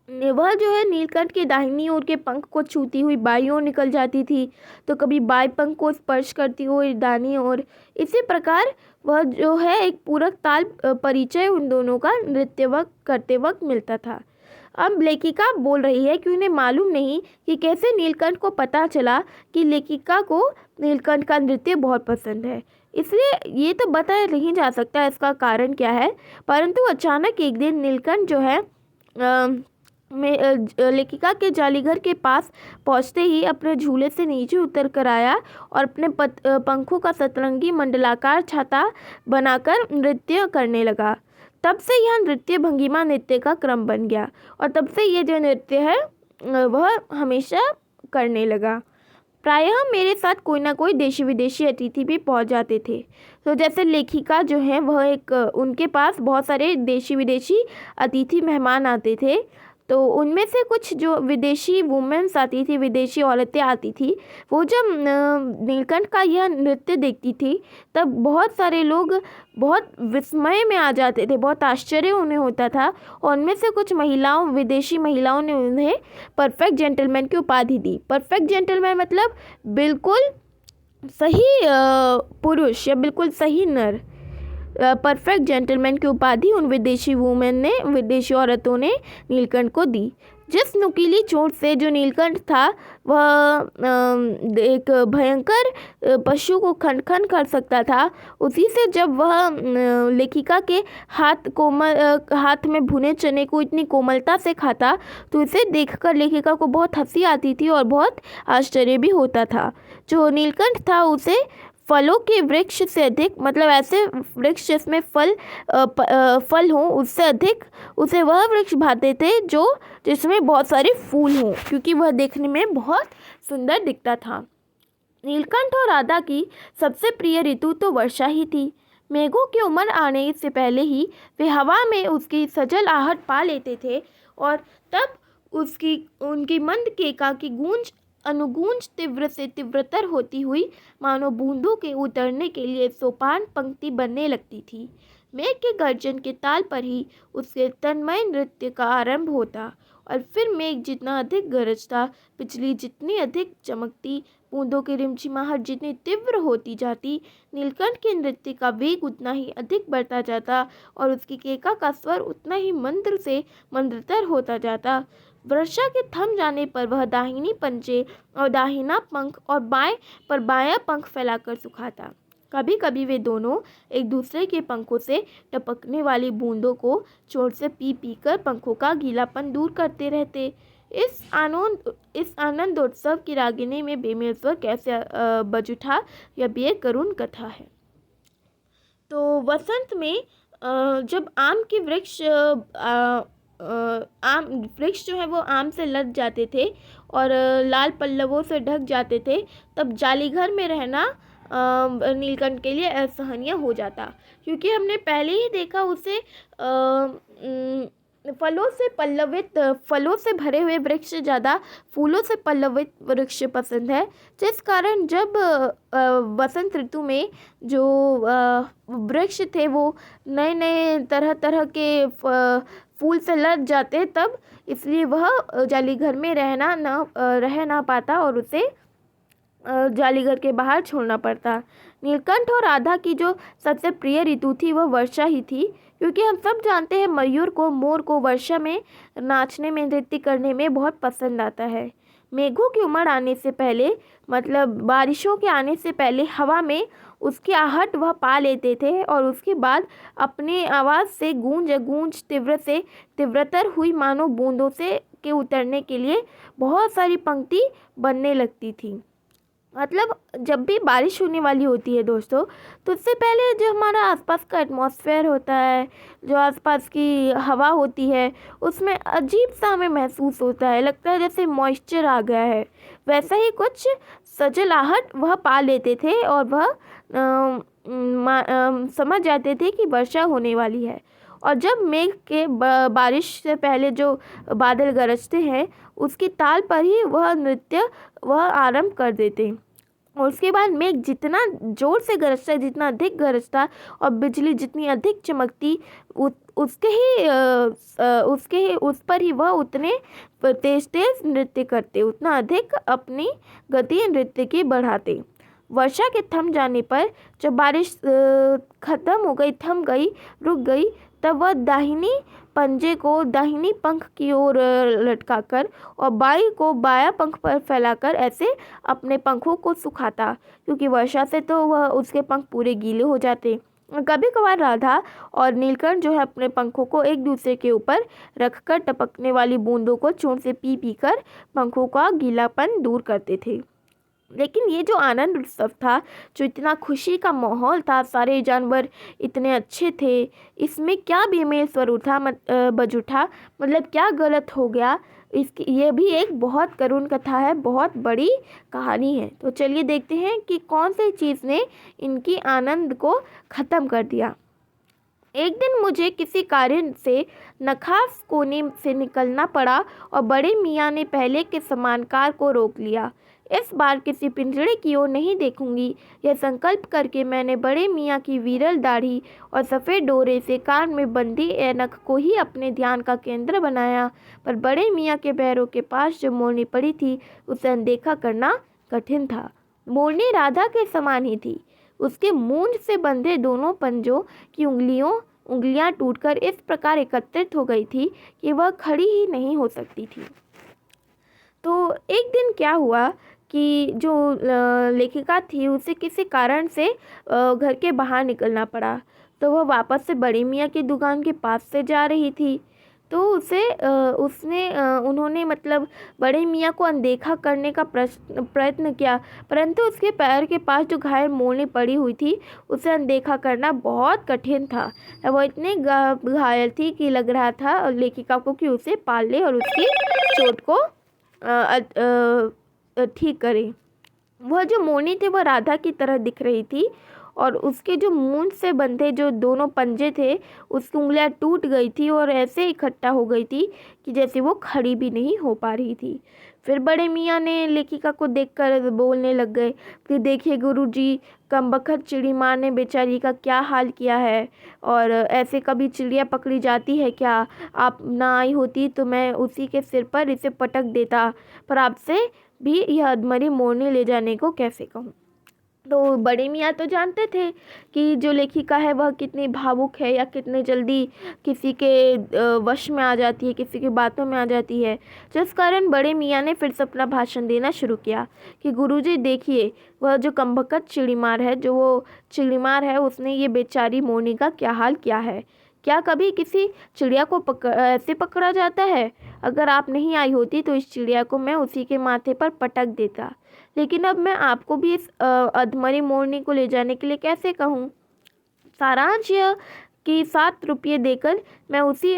वह जो है नीलकंठ के दाहिनी ओर के पंख को छूती हुई बाईं ओर निकल जाती थी, तो कभी बाएं पंख को स्पर्श करती हुई दाहिनी ओर। इसी प्रकार वह जो है एक पूरक ताल परिचय उन दोनों का नृत्य करते वक्त मिलता था। अब लेखिका बोल रही है कि उन्हें मालूम नहीं कि कैसे नीलकंठ को पता चला कि लेखिका को नीलकंठ का नृत्य बहुत पसंद है, इसलिए ये तो बताया नहीं जा सकता इसका कारण क्या है। परंतु अचानक एक दिन नीलकंठ जो है लेखिका के जालीघर के पास पहुंचते ही अपने झूले से नीचे उतर कर आया और अपने पंखों का सतरंगी मंडलाकार छाता बनाकर नृत्य करने लगा। तब से यह नृत्य भंगिमा नृत्य का क्रम बन गया और तब से ये जो नृत्य है वह हमेशा करने लगा। प्रायः मेरे साथ कोई ना कोई देशी विदेशी अतिथि भी पहुंच जाते थे। तो जैसे लेखिका जो है वह उनके पास बहुत सारे देशी विदेशी अतिथि मेहमान आते थे। तो उनमें से कुछ जो विदेशी वुमेन्स आती थी, विदेशी औरतें आती थी, वो जब नीलकंठ का यह नृत्य देखती थी तब बहुत सारे लोग बहुत विस्मय में आ जाते थे, बहुत आश्चर्य उन्हें होता था। और उनमें से कुछ महिलाओं, विदेशी महिलाओं ने उन्हें परफेक्ट जेंटलमैन की उपाधि दी। परफेक्ट जेंटलमैन मतलब बिल्कुल सही पुरुष या बिल्कुल सही नर। परफेक्ट जेंटलमैन की उपाधि उन विदेशी औरतों ने नीलकंठ को दी। जिस नुकीली चोट से जो नीलकंठ था वह एक भयंकर पशु को खंड खंड कर सकता था, उसी से जब वह लेखिका के हाथ में भुने चने को इतनी कोमलता से खाता तो इसे देखकर लेखिका को बहुत हंसी आती थी और बहुत आश्चर्य भी होता था। जो नीलकंठ था उसे फलों के वृक्ष से अधिक, मतलब ऐसे वृक्ष जिसमें फल हों उससे अधिक उसे वह वृक्ष भाते थे जो जिसमें बहुत सारे फूल हों, क्योंकि वह देखने में बहुत सुंदर दिखता था। नीलकंठ और राधा की सबसे प्रिय ऋतु तो वर्षा ही थी। मेघों की उमड़ आने से पहले ही वे हवा में उसकी सजल आहट पा लेते थे और तब उनकी मंद केका की गूंज अनुगूंज तीव्र से तीव्रतर होती हुई मानो बूंदों के उतरने के लिए सोपान पंक्ति बनने लगती थी। मेघ के गर्जन के ताल पर ही उसके तन्मय नृत्य का आरंभ होता और फिर मेघ जितना अधिक गरजता, बिजली जितनी अधिक चमकती, बूंदों की रिमझिमाहट जितनी तीव्र होती जाती, नीलकंठ के नृत्य का वेग उतना ही अधिक बढ़ता जाता और उसकी केका का स्वर उतना ही मंद्र से मंद्रतर होता जाता। वर्षा के थम जाने पर वह दाहिनी पंजे और दाहिना पंख और बाएं पर बायां पंख फैलाकर सुखाता। कभी कभी वे दोनों एक दूसरे के पंखों से टपकने वाली बूंदों को चोट से पी कर पंखों का गीलापन दूर करते रहते। इस आनंदोत्सव की रागिनी में बेमेल स्वर कैसे बज उठा, यह भी एक करुण कथा है। तो वसंत में जब आम के वृक्ष आम वृक्ष जो है वो आम से लद जाते थे और लाल पल्लवों से ढक जाते थे, तब जालीघर में रहना नीलकंठ के लिए असहनीय हो जाता, क्योंकि हमने पहले ही देखा उसे फलों से भरे हुए वृक्ष ज़्यादा फूलों से पल्लवित वृक्ष पसंद है। जिस कारण जब वसंत ऋतु में जो वृक्ष थे वो नए नए तरह तरह के फूल से लद जाते, तब इसलिए वह जालीघर में रह ना पाता और उसे जालीघर के बाहर छोड़ना पड़ता। नीलकंठ और राधा की जो सबसे प्रिय ऋतु थी वह वर्षा ही थी, क्योंकि हम सब जानते हैं मोर को वर्षा में नाचने में, नृत्य करने में बहुत पसंद आता है। मेघों की उमड़ आने से पहले, मतलब बारिशों के आने से पहले हवा में उसकी आहट वह पा लेते थे और उसके बाद अपनी आवाज़ से गूंज तीव्र से तीव्रतर हुई मानो बूंदों से के उतरने के लिए बहुत सारी पंक्ति बनने लगती थी। मतलब जब भी बारिश होने वाली होती है दोस्तों, तो उससे पहले जो हमारा आसपास का एटमॉस्फेयर होता है, जो आसपास की हवा होती है, उसमें अजीब सा हमें महसूस होता है, लगता है जैसे मॉइस्चर आ गया है। वैसा ही कुछ सजलाहट वह पा लेते थे और वह समझ जाते थे कि वर्षा होने वाली है। और जब मेघ के बारिश से पहले जो बादल गरजते हैं, उसकी ताल पर ही वह नृत्य वह आरंभ कर देते। और उसके बाद मेघ जितना जोर से गरजता, जितना अधिक गरजता और बिजली जितनी अधिक चमकती, उस पर ही वह उतने तेज नृत्य करते, उतना अधिक अपनी गति नृत्य की बढ़ाते। वर्षा के थम जाने पर जब बारिश खत्म हो गई, थम गई, रुक गई, तब वह दाहिनी पंजे को दाहिनी पंख की ओर लटकाकर और बाई को बायां पंख पर फैलाकर ऐसे अपने पंखों को सुखाता, क्योंकि वर्षा से तो वह उसके पंख पूरे गीले हो जाते। कभी कभार राधा और नीलकंठ जो है अपने पंखों को एक दूसरे के ऊपर रखकर टपकने वाली बूंदों को चूर्ण से पी कर पंखों का गीलापन दूर करते थे। लेकिन ये जो आनंद उत्सव था, जो इतना खुशी का माहौल था, सारे जानवर इतने अच्छे थे, इसमें क्या बेमेल स्वर बज उठा, मतलब क्या गलत हो गया, इसकी ये भी एक बहुत करुण कथा है, बहुत बड़ी कहानी है। तो चलिए देखते हैं कि कौन सी चीज़ ने इनकी आनंद को ख़त्म कर दिया। एक दिन मुझे किसी कारण से नखास कोने से निकलना पड़ा और बड़े मियाँ ने पहले के समान कार को रोक लिया। इस बार किसी पिंजड़े की ओर नहीं देखूंगी, यह संकल्प करके मैंने बड़े मियाँ की विरल दाढ़ी और सफ़ेद डोरे से कार में बंधी ऐनक को ही अपने ध्यान का केंद्र बनाया। पर बड़े मियाँ के पैरों के पास जो मोरनी पड़ी थी उसे अनदेखा करना कठिन था। मोरनी राधा के समान ही थी। उसके मूंछ से बंधे दोनों पंजों की उंगलियां टूटकर इस प्रकार एकत्रित हो गई थी कि वह खड़ी ही नहीं हो सकती थी। तो एक दिन क्या हुआ कि जो लेखिका थी उसे किसी कारण से घर के बाहर निकलना पड़ा। तो वह वापस से बड़े मियाँ की दुकान के पास से जा रही थी। तो उन्होंने मतलब बड़े मियाँ को अनदेखा करने का प्रयत्न किया, परंतु उसके पैर के पास जो घायल मोरनी पड़ी हुई थी उसे अनदेखा करना बहुत कठिन था। वह इतनी घायल थी कि लग रहा था लेखिका को कि उसे पाल ले और उसकी चोट को ठीक करे। वह जो मोरनी थी वह राधा की तरह दिख रही थी और उसके जो मूंछ से बंधे जो दोनों पंजे थे उसकी उंगलियां टूट गई थी और ऐसे इकट्ठा हो गई थी कि जैसे वो खड़ी भी नहीं हो पा रही थी। फिर बड़े मियाँ ने लेखिका को देखकर बोलने लग गए कि देखिए गुरुजी, कमबख्त चिड़ी मार ने बेचारी का क्या हाल किया है, और ऐसे कभी चिड़िया पकड़ी जाती है क्या? आप ना आई होती तो मैं उसी के सिर पर इसे पटक देता, पर आपसे भी यह अधमरी मोरनी ले जाने को कैसे कहूँ। तो बड़े मियाँ तो जानते थे कि जो लेखिका है वह कितनी भावुक है या कितने जल्दी किसी के वश में आ जाती है, किसी की बातों में आ जाती है। जिस कारण बड़े मियाँ ने फिर से अपना भाषण देना शुरू किया कि गुरुजी देखिए, वह जो कमबख्त चिड़ीमार है, जो वो चिड़ीमार है, उसने ये बेचारी मोरनी का क्या हाल किया है। क्या कभी किसी चिड़िया को ऐसे पकड़ा जाता है? अगर आप नहीं आई होती तो इस चिड़िया को मैं उसी के माथे पर पटक देता, लेकिन अब मैं आपको भी इस अधमरी मोरनी को ले जाने के लिए कैसे कहूँ। सारांश यह कि 7 रुपये देकर मैं उसे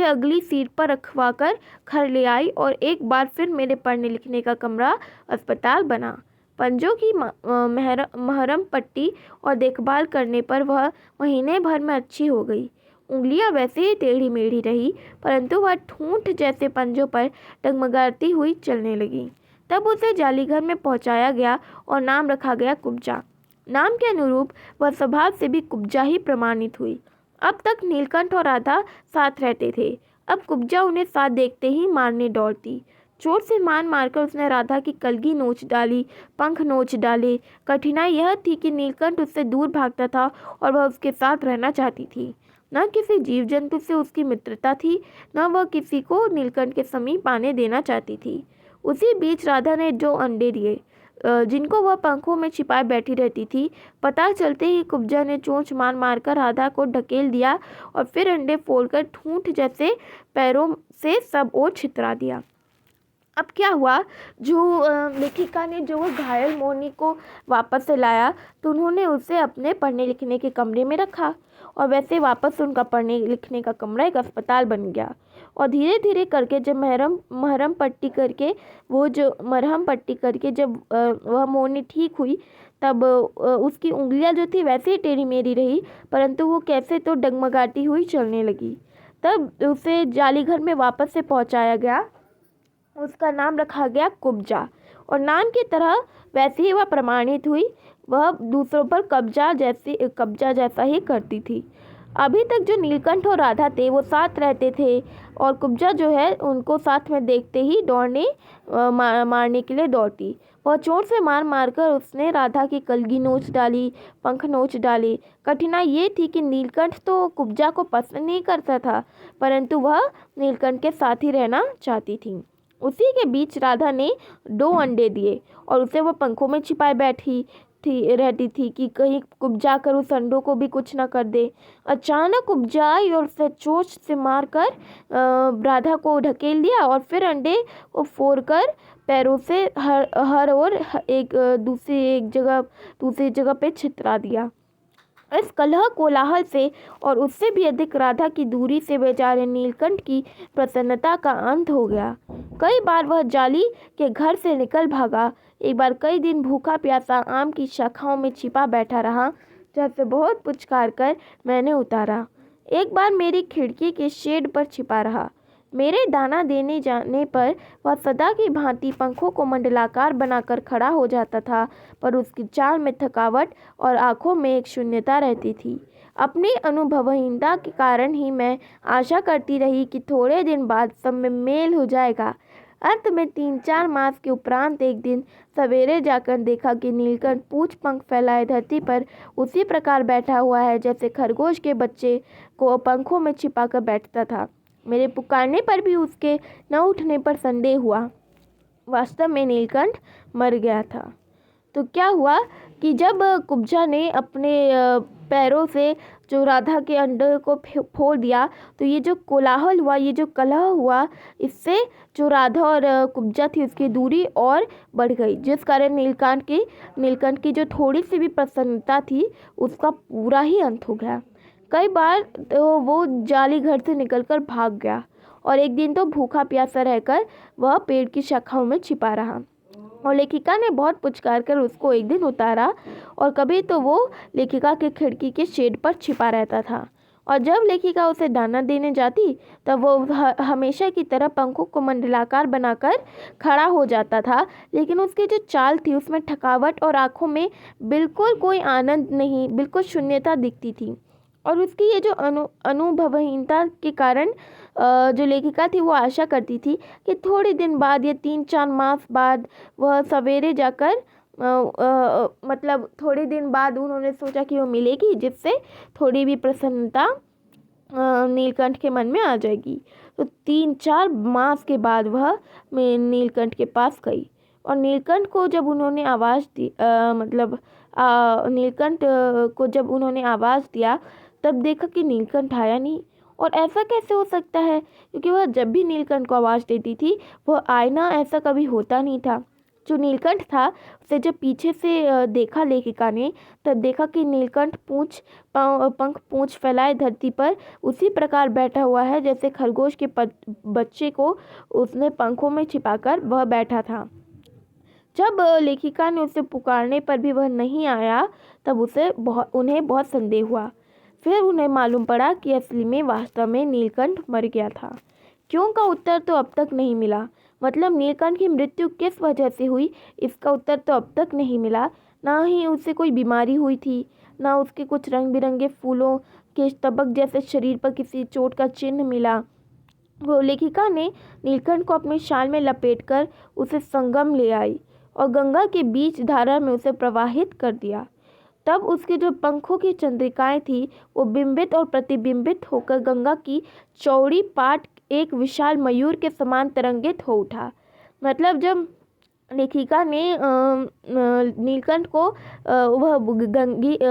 अगली सीट पर रखवा कर घर ले आई और एक बार फिर मेरे पढ़ने लिखने का कमरा अस्पताल बना। पंजों की महरम पट्टी और देखभाल करने पर वह महीने भर में अच्छी हो गई। उंगलियां वैसे ही टेढ़ी मेढ़ी रही, परंतु वह ठूंठ जैसे पंजों पर डगमगाती हुई चलने लगी। तब उसे जालीघर में पहुंचाया गया और नाम रखा गया कुब्जा। नाम के अनुरूप वह स्वभाव से भी कुब्जा ही प्रमाणित हुई। अब तक नीलकंठ और राधा साथ रहते थे, अब कुब्जा उन्हें साथ देखते ही मारने दौड़ती। चोट से मार मारकर उसने राधा की कलगी नोच डाली, पंख नोच डाले। कठिनाई यह थी कि नीलकंठ उससे दूर भागता था और वह उसके साथ रहना चाहती थी। न किसी जीव जंतु से उसकी मित्रता थी, न वह किसी को नीलकंठ के समीप आने देना चाहती थी। उसी बीच राधा ने जो अंडे दिए, जिनको वह पंखों में छिपाए बैठी रहती थी, पता चलते ही कुब्जा ने चोंच मार मारकर राधा को ढकेल दिया और फिर अंडे फोड़कर ठूंठ जैसे पैरों से सब ओर छितरा दिया। अब क्या हुआ, जो लेखिका ने जो घायल मोरनी को वापस से लाया तो उन्होंने उसे अपने पढ़ने लिखने के कमरे में रखा और वैसे वापस उनका पढ़ने लिखने का कमरा एक अस्पताल बन गया। और धीरे धीरे करके जब मरहम पट्टी करके जब वह मोरनी ठीक हुई, तब उसकी उंगलियां जो थी वैसे ही टेढ़ी मेढ़ी रही, परंतु वो कैसे तो डगमगाती हुई चलने लगी। तब उसे जालीघर में वापस से पहुंचाया गया। उसका नाम रखा गया कुब्जा और नाम की तरह वैसे ही वह प्रमाणित हुई। वह दूसरों पर कब्जा जैसा ही करती थी। अभी तक जो नीलकंठ और राधा थे वो साथ रहते थे और कुब्जा जो है उनको साथ में देखते ही मारने के लिए दौड़ती। वह चोट से मार मारकर उसने राधा की कलगी नोच डाली, पंख नोच डाले। कठिनाई ये थी कि नीलकंठ तो कुब्जा को पसंद नहीं करता था, परंतु वह नीलकंठ के साथ ही रहना चाहती थी। उसी के बीच राधा ने 2 अंडे दिए और उसे वह पंखों में छिपाए रहती थी कि कहीं कुब्जा कर उस अंडों को भी कुछ न कर दे। अचानक कुब्जा आई और उसे चोंच से मारकर राधा को ढकेल दिया और फिर अंडे को फोड़कर पैरों से हर ओर दूसरी जगह पे छितरा दिया। इस कलह कोलाहल से और उससे भी अधिक राधा की दूरी से बेचारे नीलकंठ की प्रसन्नता का अंत हो गया। कई बार वह जाली के घर से निकल भागा। एक बार कई दिन भूखा प्यासा आम की शाखाओं में छिपा बैठा रहा, जहाँ से बहुत पुचकार कर मैंने उतारा। एक बार मेरी खिड़की के शेड पर छिपा रहा। मेरे दाना देने जाने पर वह सदा की भांति पंखों को मंडलाकार बनाकर खड़ा हो जाता था, पर उसकी चाल में थकावट और आंखों में एक शून्यता रहती थी। अपनी अनुभवहीनता के कारण ही मैं आशा करती रही कि थोड़े दिन बाद सब में मेल हो जाएगा। अंत में 3-4 मास के उपरांत एक दिन सवेरे जाकर देखा कि नीलकंठ पूछ पंख फैलाए धरती पर उसी प्रकार बैठा हुआ है जैसे खरगोश के बच्चे को पंखों में छिपाकर बैठता था। मेरे पुकारने पर भी उसके न उठने पर संदेह हुआ। वास्तव में नीलकंठ मर गया था। तो क्या हुआ कि जब कुब्जा ने अपने पैरों से जो राधा के अंडे को फोड़ दिया, तो ये जो कोलाहल हुआ, ये जो कलह हुआ, इससे जो राधा और कुब्जा थी उसकी दूरी और बढ़ गई, जिस कारण नीलकंठ की जो थोड़ी सी भी प्रसन्नता थी उसका पूरा ही अंत हो गया। कई बार तो वो जाली घर से निकलकर भाग गया और एक दिन तो भूखा प्यासा रहकर वह पेड़ की शाखाओं में छिपा रहा और लेखिका ने बहुत पुचकार कर उसको एक दिन उतारा। और कभी तो वो लेखिका के खिड़की के शेड पर छिपा रहता था और जब लेखिका उसे दाना देने जाती तब वो हमेशा की तरह पंखों को मंडलाकार बनाकर खड़ा हो जाता था, लेकिन उसकी जो चाल थी उसमें थकावट और आंखों में बिल्कुल कोई आनंद नहीं, बिल्कुल शून्यता दिखती थी। और उसकी ये जो अनुभवहीनता के कारण जो लेखिका थी वो आशा करती थी कि थोड़े दिन बाद या 3-4 मास बाद वह सवेरे जाकर मतलब थोड़े दिन बाद उन्होंने सोचा कि वो मिलेगी, जिससे थोड़ी भी प्रसन्नता नीलकंठ के मन में आ जाएगी। तो 3-4 मास के बाद वह नीलकंठ के पास गई और नीलकंठ को जब उन्होंने आवाज़ दी नीलकंठ को जब उन्होंने आवाज़ दिया तब देखा कि नीलकंठ आया नहीं। और ऐसा कैसे हो सकता है, क्योंकि वह जब भी नीलकंठ को आवाज़ देती थी वह आईना ऐसा कभी होता नहीं था। जो नीलकंठ था उसे जब पीछे से देखा लेखिका ने, तब देखा कि नीलकंठ पंख पूंछ फैलाए धरती पर उसी प्रकार बैठा हुआ है जैसे खरगोश के बच्चे को उसने पंखों में छिपाकर वह बैठा था। जब लेखिका ने उसे पुकारने पर भी वह नहीं आया तब उन्हें बहुत संदेह हुआ। फिर उन्हें मालूम पड़ा कि असली में वास्तव में नीलकंठ मर गया था। क्यों का उत्तर तो अब तक नहीं मिला। मतलब नीलकंठ की मृत्यु किस वजह से हुई, इसका उत्तर तो अब तक नहीं मिला। ना ही उसे कोई बीमारी हुई थी, ना उसके कुछ रंग बिरंगे फूलों के तबक जैसे शरीर पर किसी चोट का चिन्ह मिला। वो लेखिका ने नीलकंठ को अपने शाल में लपेटकर उसे संगम ले आई और गंगा के बीच धारा में उसे प्रवाहित कर दिया। तब उसके जो पंखों की चंद्रिकाएं थी वो बिंबित और प्रतिबिंबित होकर गंगा की चौड़ी पाट एक विशाल मयूर के समान तरंगित हो उठा। मतलब जब लेखिका ने नीलकंठ को वह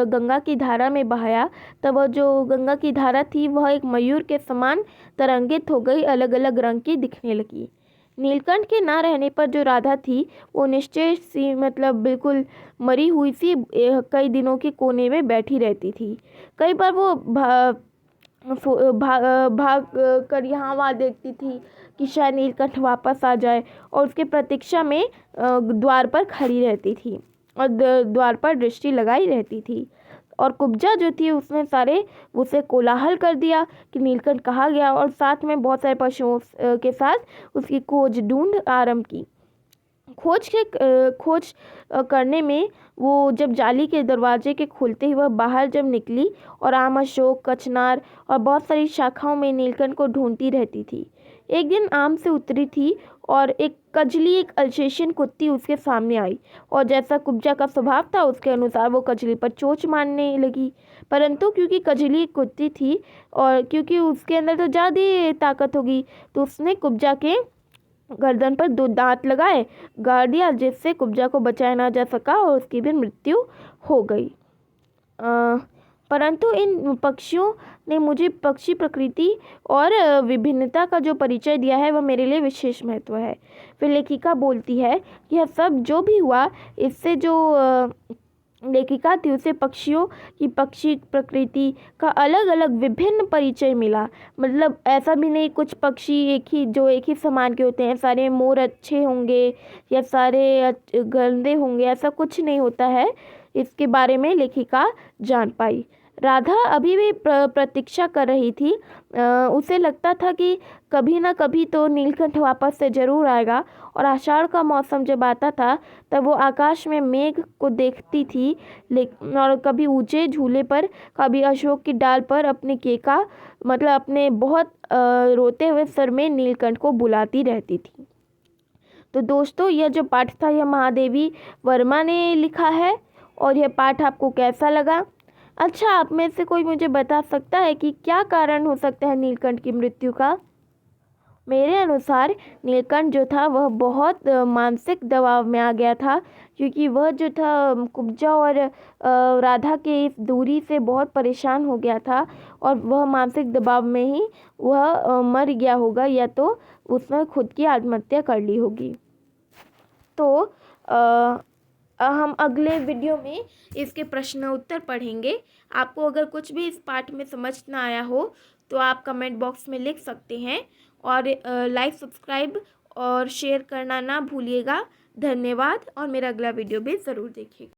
गंगा की धारा में बहाया तब वह जो गंगा की धारा थी वह एक मयूर के समान तरंगित हो गई, अलग अलग रंग की दिखने लगी। नीलकंठ के ना रहने पर जो राधा थी वो निश्चय सी मतलब बिल्कुल मरी हुई सी कई दिनों के कोने में बैठी रहती थी। कई बार वो भाग कर यहाँ वहाँ देखती थी कि शायद नीलकंठ वापस आ जाए और उसके प्रतीक्षा में द्वार पर खड़ी रहती थी और द्वार पर दृष्टि लगाई रहती थी। और कुब्जा जो थी उसने सारे उसे कोलाहल कर दिया कि नीलकंठ कहाँ गया और साथ में बहुत सारे पशुओं के साथ उसकी खोज ढूंढ आरंभ की। खोज करने में वो जब जाली के दरवाजे के खुलते ही वह बाहर जब निकली और आम, अशोक, कचनार और बहुत सारी शाखाओं में नीलकंठ को ढूंढती रहती थी। एक दिन आम से उतरी थी और एक अल्सेशियन कुत्ती उसके सामने आई और जैसा कुब्जा का स्वभाव था उसके अनुसार वो कजली पर चोंच मारने लगी। परंतु क्योंकि कजली एक कुत्ती थी और क्योंकि उसके अंदर तो ज़्यादा ताकत होगी, तो उसने कुब्जा के गर्दन पर 2 दांत लगाए गाड़ दिया, जिससे कुब्जा को बचाया ना जा सका और उसकी भी मृत्यु हो गई। परंतु इन पक्षियों ने मुझे पक्षी प्रकृति और विभिन्नता का जो परिचय दिया है वह मेरे लिए विशेष महत्व है। फिर लेखिका बोलती है कि यह सब जो भी हुआ इससे जो लेखिका थी उसे पक्षियों की पक्षी प्रकृति का अलग अलग विभिन्न परिचय मिला। मतलब ऐसा भी नहीं कुछ पक्षी एक ही समान के होते हैं, सारे मोर अच्छे होंगे या सारे गंदे होंगे, ऐसा कुछ नहीं होता है। इसके बारे में लेखिका जान पाई। राधा अभी भी प्रतीक्षा कर रही थी। उसे लगता था कि कभी ना कभी तो नीलकंठ वापस से ज़रूर आएगा। और आषाढ़ का मौसम जब आता था तब वो आकाश में मेघ को देखती थी, लेकिन और कभी ऊंचे झूले पर, कभी अशोक की डाल पर अपने केका मतलब अपने बहुत रोते हुए स्वर में नीलकंठ को बुलाती रहती थी। तो दोस्तों, यह जो पाठ था यह महादेवी वर्मा ने लिखा है। और यह पाठ आपको कैसा लगा? अच्छा, आप में से कोई मुझे बता सकता है कि क्या कारण हो सकता है नीलकंठ की मृत्यु का? मेरे अनुसार नीलकंठ जो था वह बहुत मानसिक दबाव में आ गया था, क्योंकि वह जो था कुब्जा और राधा के इस दूरी से बहुत परेशान हो गया था। और वह मानसिक दबाव में ही वह मर गया होगा, या तो उसने खुद की आत्महत्या कर ली होगी। तो हम अगले वीडियो में इसके प्रश्न उत्तर पढ़ेंगे। आपको अगर कुछ भी इस पाठ में समझ ना आया हो तो आप कमेंट बॉक्स में लिख सकते हैं। और लाइक, सब्सक्राइब और शेयर करना ना भूलिएगा। धन्यवाद, और मेरा अगला वीडियो भी ज़रूर देखिएगा।